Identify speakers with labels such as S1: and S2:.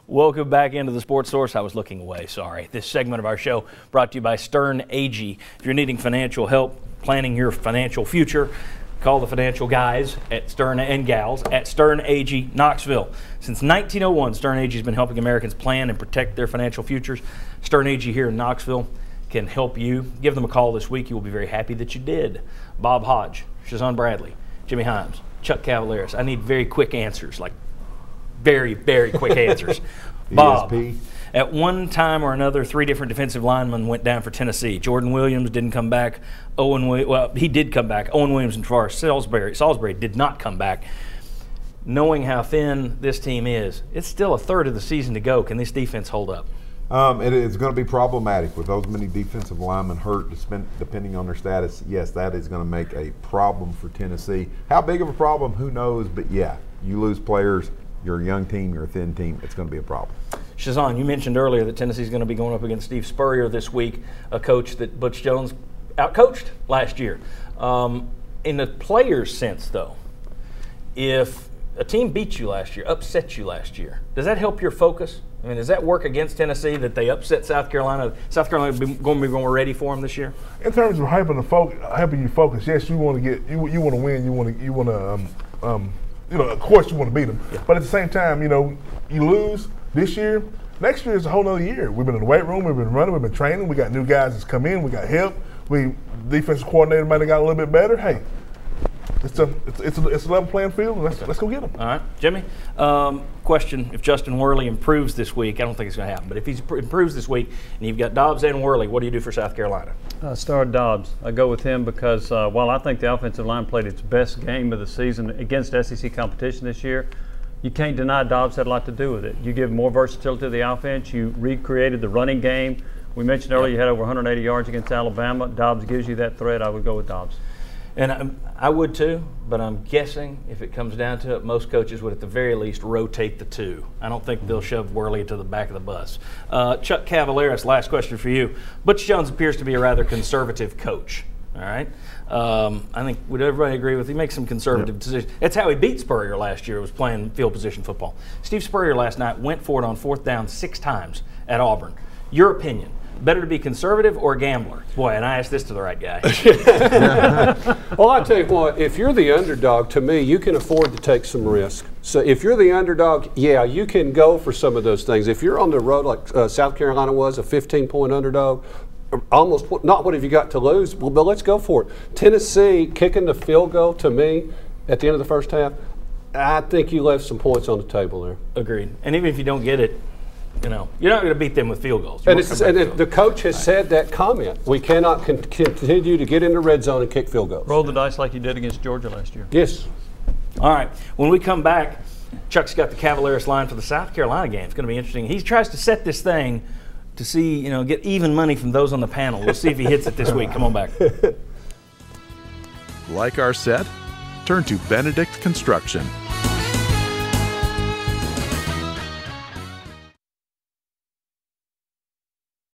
S1: Welcome back into the Sports Source. I was looking away, sorry. This segment of our show brought to you by Stern Agee. If you're needing financial help planning your financial future, call the financial guys at Stern and gals at Stern Agee, Knoxville. Since 1901, Stern Agee has been helping Americans plan and protect their financial futures. Stern Agee here in Knoxville can help you. Give them a call this week. You will be very happy that you did. Bob Hodge, Shazon Bradley, Jimmy Himes, Chuck Cavaleris. I need very quick answers, like very, very quick answers. Bob, at one time or another, 3 different defensive linemen went down for Tennessee. Jordan Williams didn't come back. He did come back. Owen Williams and Tavares Salisbury did not come back. Knowing how thin this team is, it's still a third of the season to go. Can this defense hold up?
S2: It is going to be problematic with those many defensive linemen hurt, depending on their status. Yes, that is going to make a problem for Tennessee. How big of a problem, who knows? But, yeah, you lose players. You're a young team, you're a thin team, it's going to be a problem.
S1: Shazon, you mentioned earlier that Tennessee's going to be going up against Steve Spurrier this week, a coach that Butch Jones outcoached last year. In the player's sense, though, if a team beat you last year, upset you last year, does that help your focus? I mean, does that work against Tennessee that they upset South Carolina? South Carolina going to be more ready for them this year?
S3: In terms of helping you focus, yes, you want to win, you want to of course you want to beat them. Yeah. But at the same time, you lose this year, next year is a whole other year. We've been in the weight room, we've been running, we've been training, we got new guys that's come in, we got help. Defensive coordinator might have got a little bit better. Hey, it's a level playing field. Let's go get them.
S1: All right, Jimmy. Question: if Justin Worley improves this week, I don't think it's going to happen, but if he improves this week, and you've got Dobbs and Worley, what do you do for South Carolina?
S4: Start Dobbs. I go with him because while I think the offensive line played its best game of the season against SEC competition this year, you can't deny Dobbs had a lot to do with it. You give more versatility to the offense. You recreated the running game. We mentioned earlier you had over 180 yards against Alabama. Dobbs gives you that threat. I would go with Dobbs.
S1: And I would too, but I'm guessing if it comes down to it, most coaches would at the very least rotate the 2. I don't think they'll shove Worley to the back of the bus. Chuck Cavaleris, last question for you. Butch Jones appears to be a rather conservative coach. All right, I think would everybody agree with? He makes some conservative decisions. That's how he beat Spurrier last year. Was playing field position football. Steve Spurrier last night went for it on 4th down 6 times at Auburn. Your opinion? Better to be conservative or a gambler? Boy, and I asked this to the right guy.
S5: Well, I tell you what, if you're the underdog, to me, you can afford to take some risk. So if you're the underdog, yeah, you can go for some of those things. If you're on the road like South Carolina was, a 15-point underdog, almost not what have you got to lose, well, but let's go for it. Tennessee kicking the field goal, to me, at the end of the first half, I think you left some points on the table there.
S1: Agreed. And even if you don't get it, you're not going to beat them with field goals.
S5: And the coach has said that comment. We cannot continue to get in the red zone and kick field goals.
S4: Roll the dice like you did against Georgia last year.
S5: Yes.
S1: All right. When we come back, Chuck's got the Cavaleris line for the South Carolina game. It's going to be interesting. He tries to set this thing to see, get even money from those on the panel. We'll see if he hits it this week. Come on back.
S6: Like our set? Turn to Benedict Construction.